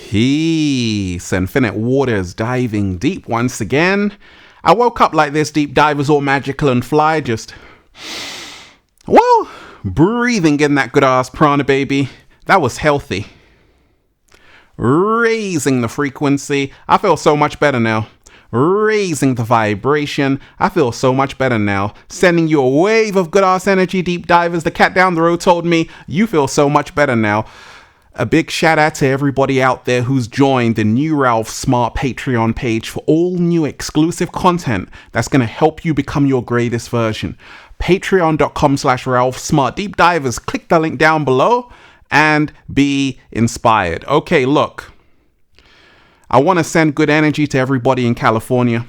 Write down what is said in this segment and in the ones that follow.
Peace, infinite waters diving deep once again. I woke up like this, deep divers all magical and fly, just, well, breathing in that good ass prana, baby. That was healthy. Raising the frequency. I feel so much better now. Raising the vibration. I feel so much better now. Sending you a wave of good ass energy, deep divers. The cat down the road told me you feel so much better now. A big shout out to everybody out there who's joined the new Ralph Smart Patreon page for all new exclusive content that's going to help you become your greatest version. Patreon.com/Ralph Smart Deep Divers. Click the link down below and be inspired. Okay, look. I want to send good energy to everybody in California.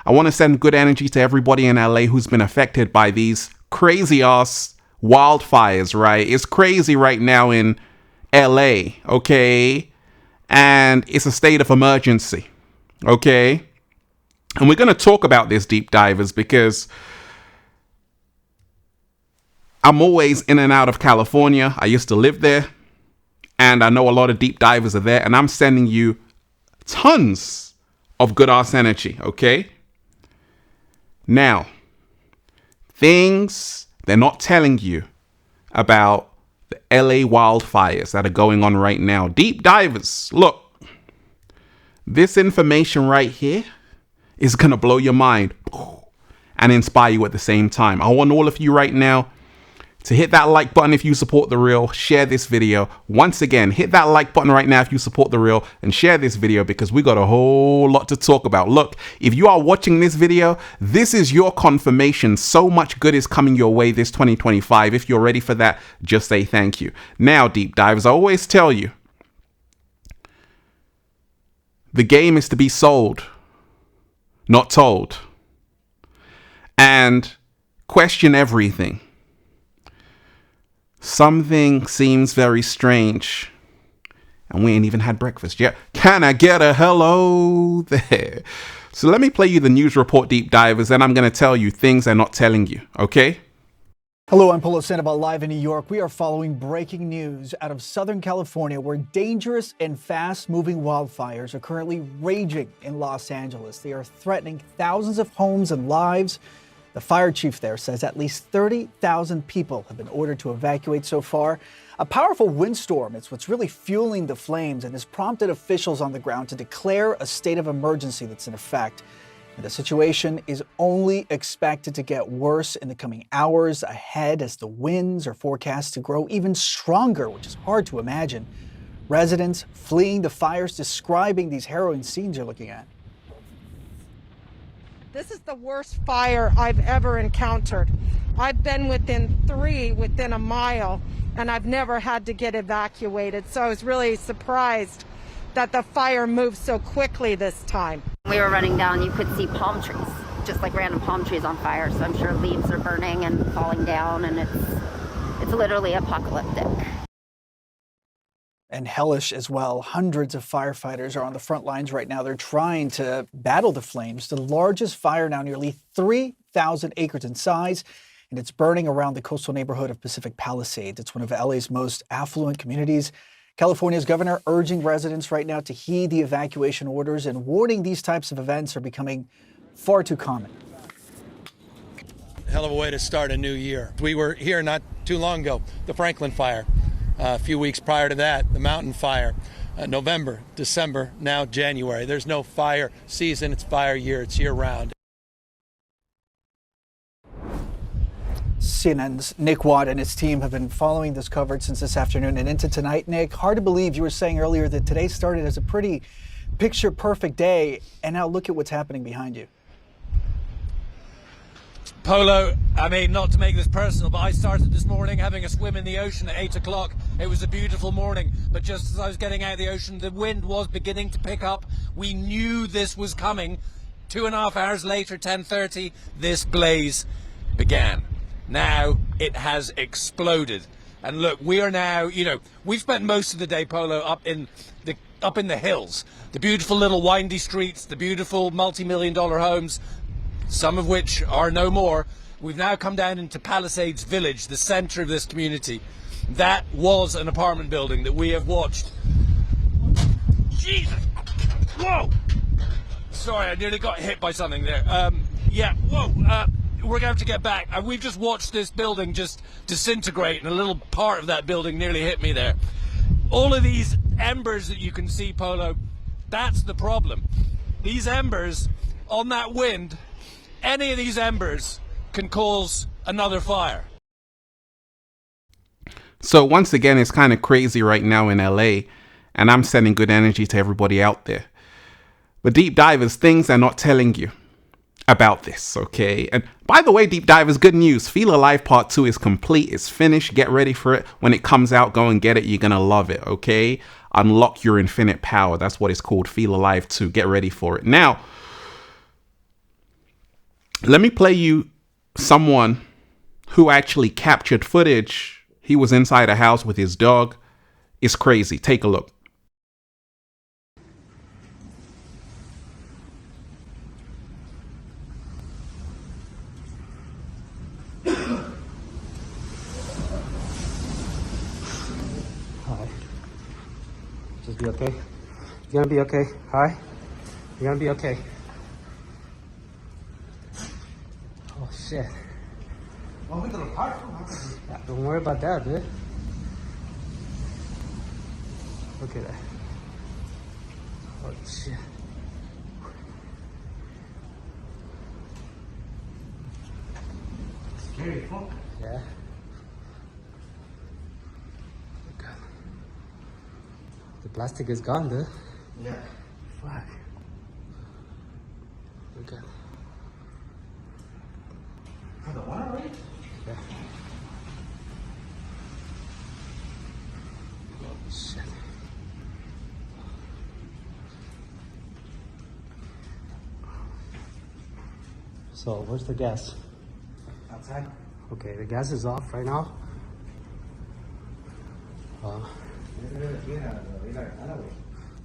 I want to send good energy to everybody in LA who's been affected by these crazy ass wildfires, right? It's crazy right now in LA, okay? And it's a state of emergency, okay? And we're going to talk about this, deep divers, because I'm always in and out of California. I used to live there, and I know a lot of deep divers are there, and I'm sending you tons of good ass energy, okay? Now, things they're not telling you about the LA wildfires that are going on right now. Deep divers, look, this information right here is going to blow your mind and inspire you at the same time. I want all of you right now to hit that like button if you support the real, share this video. Once again, hit that like button right now if you support the real and share this video because we got a whole lot to talk about. Look, if you are watching this video, this is your confirmation. So much good is coming your way this 2025. If you're ready for that, just say thank you. Now, deep divers, I always tell you, the game is to be sold, not told. And question everything. Something seems very strange. And we ain't even had breakfast yet. Can I get a hello there? So let me play you the news report, deep divers, and I'm going to tell you things they're not telling you, okay? Hello, I'm Polo Sandoval live in New York. We are following breaking news out of Southern California where dangerous and fast-moving wildfires are currently raging in Los Angeles. They are threatening thousands of homes and lives. The fire chief there says at least 30,000 people have been ordered to evacuate so far. A powerful windstorm is what's really fueling the flames and has prompted officials on the ground to declare a state of emergency that's in effect. And the situation is only expected to get worse in the coming hours ahead as the winds are forecast to grow even stronger, which is hard to imagine. Residents fleeing the fires describing these harrowing scenes you're looking at. This is the worst fire I've ever encountered. I've been within a mile, and I've never had to get evacuated. So I was really surprised that the fire moved so quickly this time. We were running down, you could see palm trees, just like random palm trees on fire. So I'm sure leaves are burning and falling down, and it's literally apocalyptic. And hellish as well. Hundreds of firefighters are on the front lines right now. They're trying to battle the flames. The largest fire now, nearly 3,000 acres in size, and it's burning around the coastal neighborhood of Pacific Palisades. It's one of LA's most affluent communities. California's governor urging residents right now to heed the evacuation orders and warning these types of events are becoming far too common. Hell of a way to start a new year. We were here not too long ago, the Franklin fire. A few weeks prior to that, the Mountain Fire, November, December, now January. There's no fire season, it's fire year, it's year round. CNN's Nick Watt and his team have been following this coverage since this afternoon and into tonight. Nick, hard to believe you were saying earlier that today started as a pretty picture-perfect day, and now look at what's happening behind you. Polo, I mean, not to make this personal, but I started this morning having a swim in the ocean at 8 o'clock. It was a beautiful morning, but just as I was getting out of the ocean, the wind was beginning to pick up. We knew this was coming. 2.5 hours later, 10:30, this blaze began. Now it has exploded. And look, we are now, you know, we've spent most of the day, Polo, up in the hills. The beautiful little windy streets, the beautiful multi-million-dollar homes, some of which are no more. We've now come down into Palisades Village, the center of this community. That was an apartment building that we have watched Jesus! Whoa! Sorry, I nearly got hit by something there. Yeah, whoa! We're going to have to get back. We've just watched this building just disintegrate, and a little part of that building nearly hit me there. All of these embers that you can see, Polo, that's the problem. These embers on that wind, any of these embers can cause another fire. So once again, it's kind of crazy right now in LA, and I'm sending good energy to everybody out there. But deep divers, things they're not telling you about this, okay? And by the way, deep divers, good news. Feel Alive Part 2 is complete. It's finished. Get ready for it. When it comes out, go and get it. You're going to love it, okay? Unlock your infinite power. That's what it's called. Feel Alive 2. Get ready for it. Now, let me play you someone who actually captured footage. He was inside a house with his dog. It's crazy. Take a look. Just be okay. You're gonna be okay. Alright? You're gonna be okay. Oh shit. Yeah, don't worry about that, dude. Look at that. Oh shit. Scary, huh? Yeah. The plastic is gone, dude. Yeah. Fuck. Look at. For the water, right? Yeah. Oh, shit. So, where's the gas? Outside. Okay, the gas is off right now.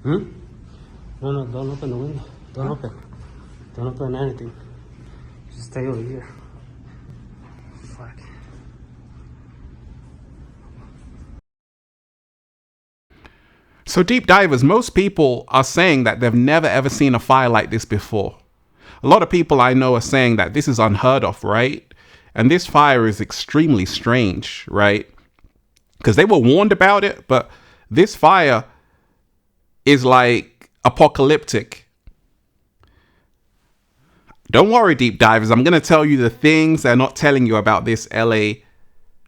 Hmm? No, don't open the window. Don't open. Don't open anything. Just stay over here. Fuck. So deep divers, most people are saying that they've never ever seen a fire like this before. A lot of people I know are saying that this is unheard of, right? And this fire is extremely strange, right? Because they were warned about it, but this fire is like apocalyptic. Don't worry, deep divers. I'm going to tell you the things they're not telling you about this LA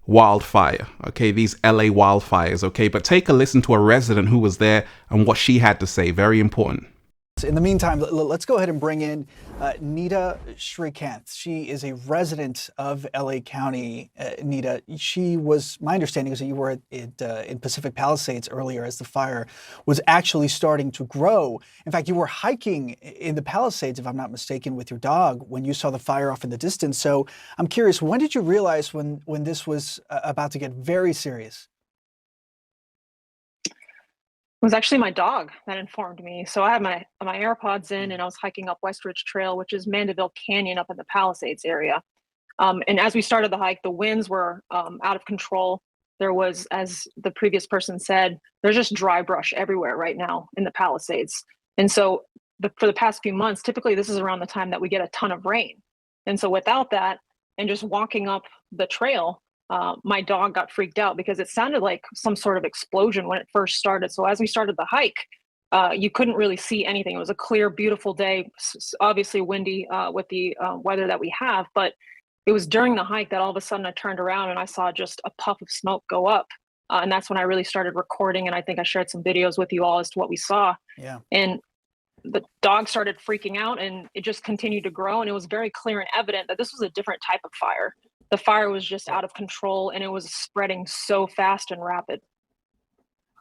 wildfire. Okay, these LA wildfires. Okay, but take a listen to a resident who was there and what she had to say. Very important. In the meantime, let's go ahead and bring in Nita Srikanth. She is a resident of LA County. Nita, my understanding is that you were in Pacific Palisades earlier as the fire was actually starting to grow. In fact, you were hiking in the Palisades, if I'm not mistaken, with your dog when you saw the fire off in the distance. So I'm curious, when did you realize when this was about to get very serious? It was actually my dog that informed me. So I had my AirPods in and I was hiking up West Ridge Trail, which is Mandeville Canyon up in the Palisades area. And as we started the hike, the winds were out of control. There was, as the previous person said, there's just dry brush everywhere right now in the Palisades. And so for the past few months, typically this is around the time that we get a ton of rain. And so without that, and just walking up the trail, my dog got freaked out because it sounded like some sort of explosion when it first started. So as we started the hike, you couldn't really see anything. It was a clear, beautiful day, obviously windy with the weather that we have. But it was during the hike that all of a sudden I turned around and I saw just a puff of smoke go up. And that's when I really started recording. And I think I shared some videos with you all as to what we saw. Yeah. And the dog started freaking out and it just continued to grow. And it was very clear and evident that this was a different type of fire. The fire was just out of control and it was spreading so fast and rapid.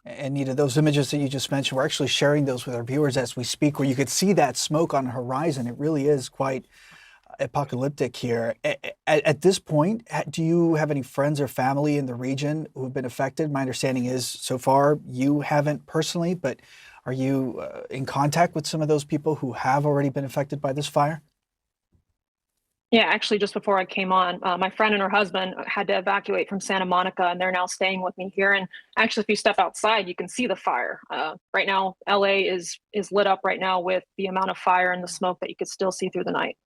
And Nita, those images that you just mentioned, we're actually sharing those with our viewers as we speak, where you could see that smoke on the horizon. It really is quite apocalyptic here. At this point, do you have any friends or family in the region who have been affected? My understanding is so far you haven't personally, but are you in contact with some of those people who have already been affected by this fire? Yeah, actually, just before I came on, my friend and her husband had to evacuate from Santa Monica, and they're now staying with me here. And actually, if you step outside, you can see the fire. Right now, LA is lit up right now with the amount of fire and the smoke that you could still see through the night.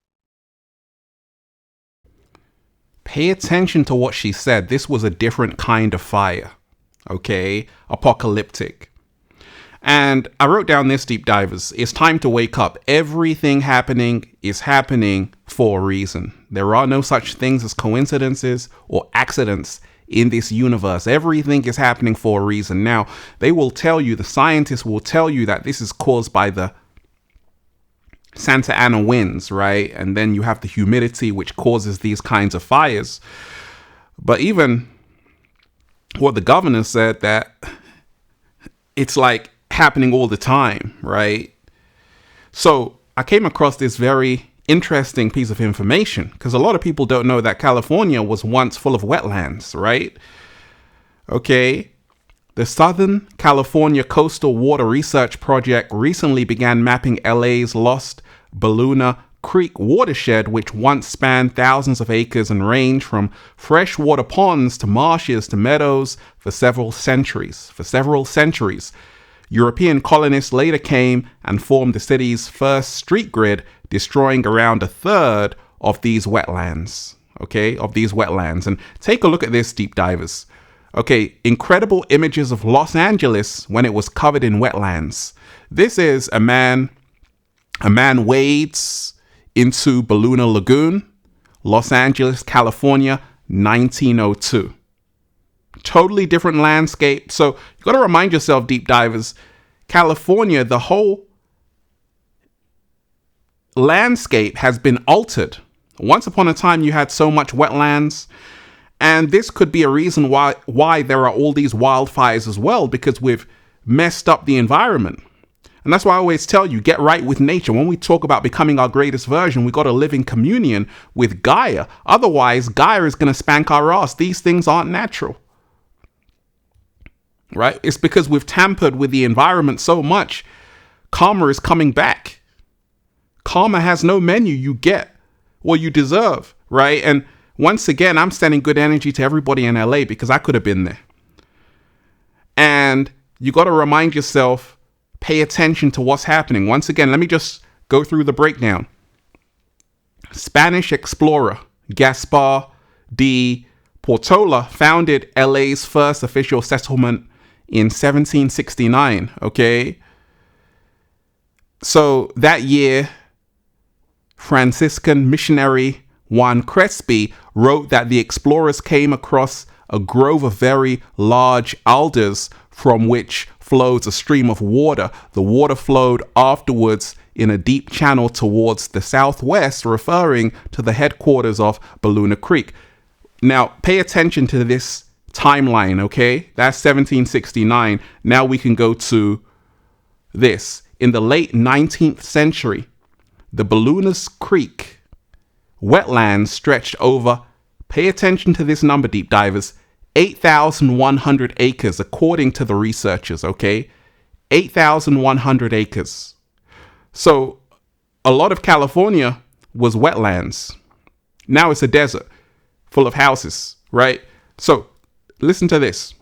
Pay attention to what she said. This was a different kind of fire, okay? Apocalyptic. And I wrote down this, deep divers. It's time to wake up. Everything happening is happening for a reason. There are no such things as coincidences or accidents in this universe. Everything is happening for a reason. Now, they will tell you, the scientists will tell you that this is caused by the Santa Ana winds, right? And then you have the humidity, which causes these kinds of fires. But even what the governor said, that it's like happening all the time, right? So I came across this very interesting piece of information, because a lot of people don't know that California was once full of wetlands, right? Okay. The Southern California Coastal Water Research Project recently began mapping LA's lost Baluna Creek watershed, which once spanned thousands of acres and ranged from freshwater ponds to marshes to meadows for several centuries. European colonists later came and formed the city's first street grid, destroying around a third of these wetlands. Okay, of these wetlands. And take a look at this, deep divers. Okay, incredible images of Los Angeles when it was covered in wetlands. This is a man wades into Baluna Lagoon, Los Angeles, California, 1902. Totally different landscape. So you got to remind yourself, deep divers, California, the whole landscape has been altered. Once upon a time, you had so much wetlands, and this could be a reason why there are all these wildfires as well, because we've messed up the environment. And that's why I always tell you, get right with nature. When we talk about becoming our greatest version, we got to live in communion with Gaia. Otherwise, Gaia is going to spank our ass. These things aren't natural. Right? It's because we've tampered with the environment so much. Karma is coming back. Karma has no menu. You get what you deserve, right? And once again, I'm sending good energy to everybody in LA, because I could have been there. And you got to remind yourself, pay attention to what's happening. Once again, let me just go through the breakdown. Spanish explorer Gaspar de Portola founded LA's first official settlement in 1769, okay? So that year, Franciscan missionary Juan Crespi wrote that the explorers came across a grove of very large alders from which flows a stream of water. The water flowed afterwards in a deep channel towards the southwest, referring to the headquarters of Baluna Creek. Now, pay attention to this timeline, okay? That's 1769. Now we can go to this. In the late 19th century, the Baluna Creek wetlands stretched over, pay attention to this number, deep divers, 8,100 acres, according to the researchers, okay? 8,100 acres. So a lot of California was wetlands. Now it's a desert full of houses, right? So listen to this.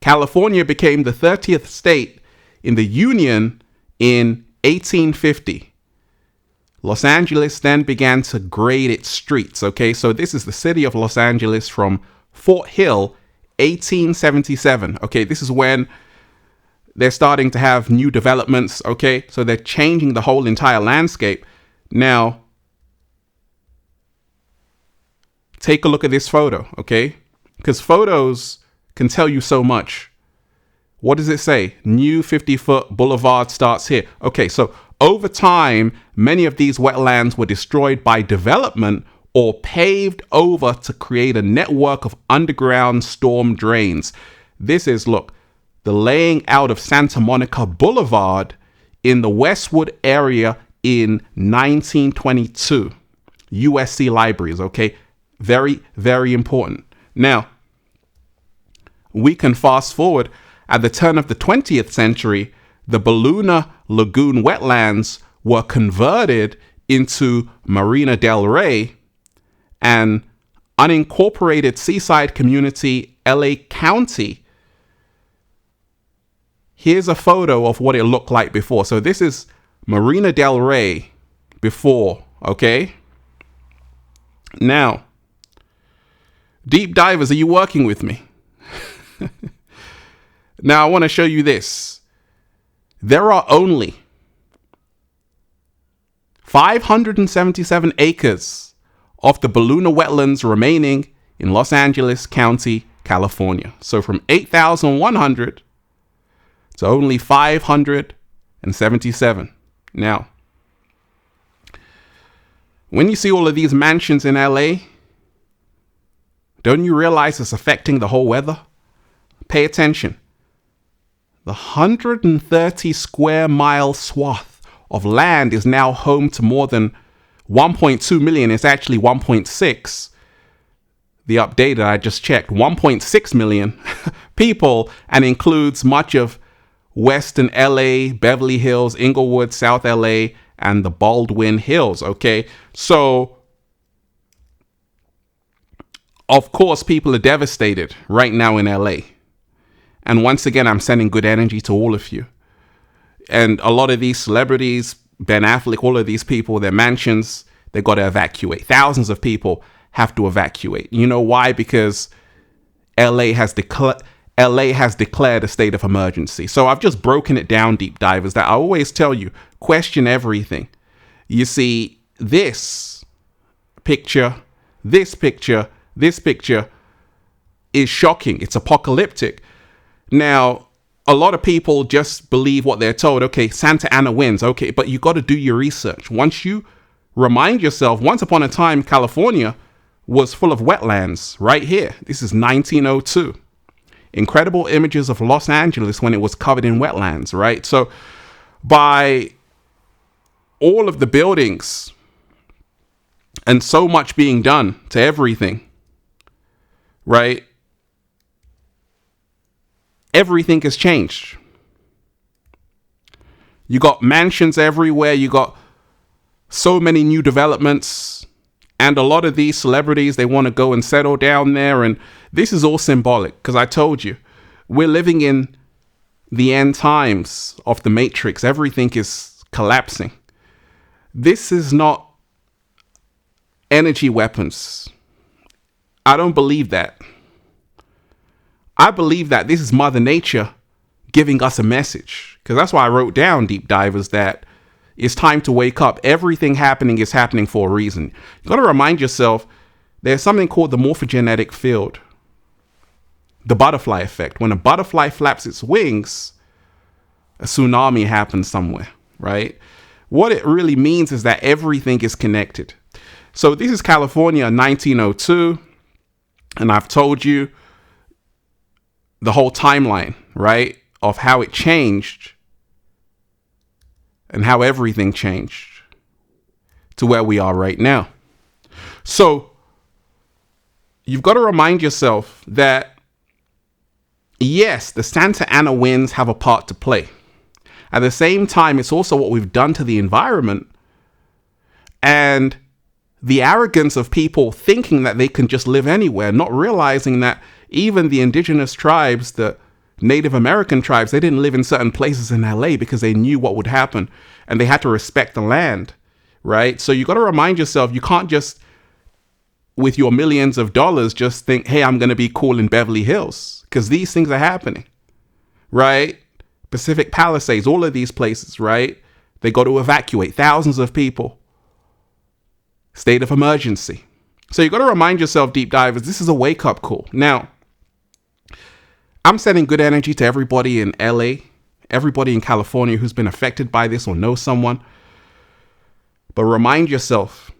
California became the 30th state in the Union in 1850. Los Angeles then began to grade its streets, okay? So this is the city of Los Angeles from Fort Hill, 1877. Okay, this is when they're starting to have new developments, okay? So they're changing the whole entire landscape. Now, take a look at this photo, okay? Because photos can tell you so much. What does it say? New 50-foot boulevard starts here. Okay, so over time, many of these wetlands were destroyed by development or paved over to create a network of underground storm drains. This is, look, the laying out of Santa Monica Boulevard in the Westwood area in 1922. USC libraries, okay? Very, very important. Now, we can fast forward. At the turn of the 20th century, the Baluna Lagoon wetlands were converted into Marina del Rey, an unincorporated seaside community, LA County. Here's a photo of what it looked like before. So this is Marina del Rey before, okay? Now, deep divers, are you working with me? Now, I want to show you this. There are only 577 acres of the Baluna wetlands remaining in Los Angeles County, California. So from 8,100 to only 577. Now, when you see all of these mansions in LA, don't you realize it's affecting the whole weather? Pay attention. The 130 square mile swath of land is now home to more than 1.2 million. It's actually 1.6. The update that I just checked, 1.6 million people, and includes much of Western LA, Beverly Hills, Inglewood, South LA, and the Baldwin Hills. Okay, so of course people are devastated right now in LA. And once again, I'm sending good energy to all of you. And a lot of these celebrities, Ben Affleck, all of these people, their mansions, they got to evacuate. Thousands of people have to evacuate. You know why? Because LA has declared a state of emergency. So I've just broken it down, deep divers, that I always tell you, question everything. You see, this picture is shocking. It's apocalyptic. Now, a lot of people just believe what they're told. Okay, Santa Ana wins. Okay, but you got to do your research. Once you remind yourself, once upon a time, California was full of wetlands right here. This is 1902. Incredible images of Los Angeles when it was covered in wetlands, right? So by all of the buildings and so much being done to everything, right? Everything has changed. You got mansions everywhere. You got so many new developments. And a lot of these celebrities, they want to go and settle down there. And this is all symbolic because I told you, we're living in the end times of the Matrix. Everything is collapsing. This is not energy weapons. I don't believe that. I believe that this is Mother Nature giving us a message. Because that's why I wrote down, deep divers, that it's time to wake up. Everything happening is happening for a reason. You got to remind yourself there's something called the morphogenetic field. The butterfly effect. When a butterfly flaps its wings, a tsunami happens somewhere, right? What it really means is that everything is connected. So this is California 1902. And I've told you the whole timeline, right, of how it changed and how everything changed to where we are right now. So you've got to remind yourself that, yes, the Santa Ana winds have a part to play. At the same time, it's also what we've done to the environment and the arrogance of people thinking that they can just live anywhere, not realizing that even the indigenous tribes, the Native American tribes, they didn't live in certain places in LA because they knew what would happen and they had to respect the land, right? So you got to remind yourself, you can't just, with your millions of dollars, just think, hey, I'm going to be cool in Beverly Hills, because these things are happening, right? Pacific Palisades, all of these places, right? They got to evacuate thousands of people. State of emergency. So you got to remind yourself, deep divers, this is a wake-up call. Now, I'm sending good energy to everybody in LA, everybody in California who's been affected by this or knows someone. But remind yourself,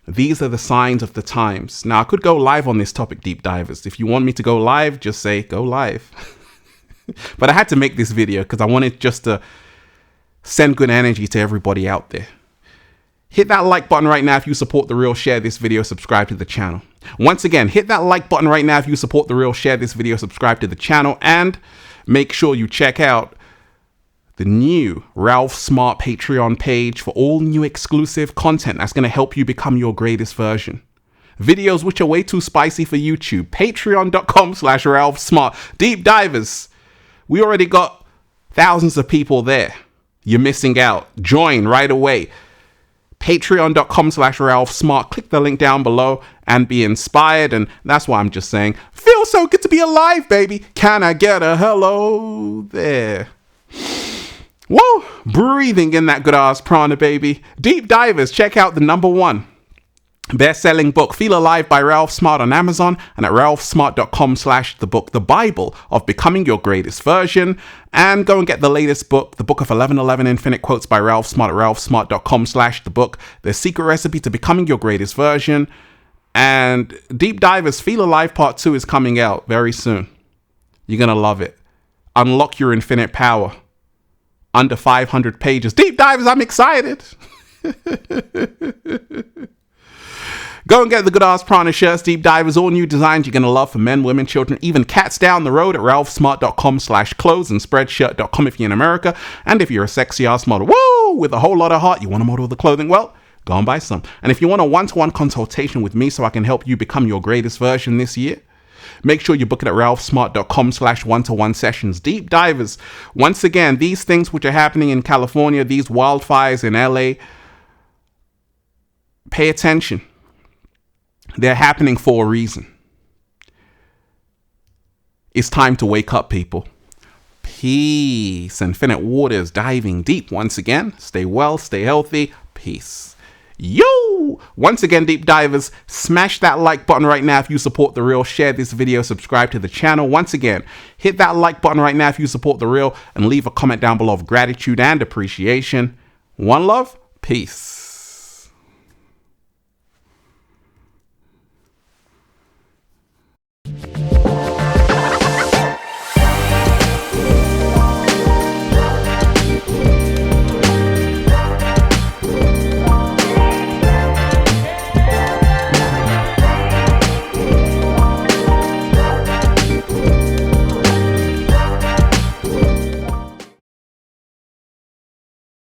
these are the signs of the times. Now, I could go live on this topic, deep divers. If you want me to go live, just say go live. But I had to make this video because I wanted just to send good energy to everybody out there. Hit that like button right now if you support The Real. Share this video, subscribe to the channel. Once again, hit that like button right now if you support The Real. Share this video, subscribe to the channel, and make sure you check out the new Ralph Smart Patreon page for all new exclusive content that's going to help you become your greatest version. Videos which are way too spicy for YouTube. Patreon.com/Ralph Smart. Deep divers. We already got thousands of people there. You're missing out. Join right away. Patreon.com/Ralph Smart. Click the link down below and be inspired. And that's why I'm just saying, feels so good to be alive, baby. Can I get a hello there? Whoa, breathing in that good ass prana, baby. Deep divers, check out the #1 best-selling book, Feel Alive by Ralph Smart on Amazon and at ralphsmart.com/the book, The Bible of Becoming Your Greatest Version. And go and get the latest book, The Book of 1111 Infinite Quotes by Ralph Smart at ralphsmart.com/the book, The Secret Recipe to Becoming Your Greatest Version. And Deep Divers Feel Alive Part 2 is coming out very soon. You're going to love it. Unlock your infinite power. Under 500 pages. Deep Divers, I'm excited. Go and get the good ass prana shirts, Deep Divers, all new designs you're going to love for men, women, children, even cats down the road at ralphsmart.com/clothes and spreadshirt.com if you're in America. And if you're a sexy ass model, woo, with a whole lot of heart, you want to model the clothing, well, go and buy some. And if you want a one-to-one consultation with me so I can help you become your greatest version this year, make sure you book it at ralphsmart.com/one-to-one sessions. Deep Divers. Once again, these things which are happening in California, these wildfires in LA, pay attention. They're happening for a reason. It's time to wake up, people. Peace. Infinite waters diving deep once again. Stay well, stay healthy. Peace. Yo! Once again, Deep Divers, smash that like button right now if you support The Real. Share this video, subscribe to the channel. Once again, hit that like button right now if you support The Real and leave a comment down below of gratitude and appreciation. One love, peace.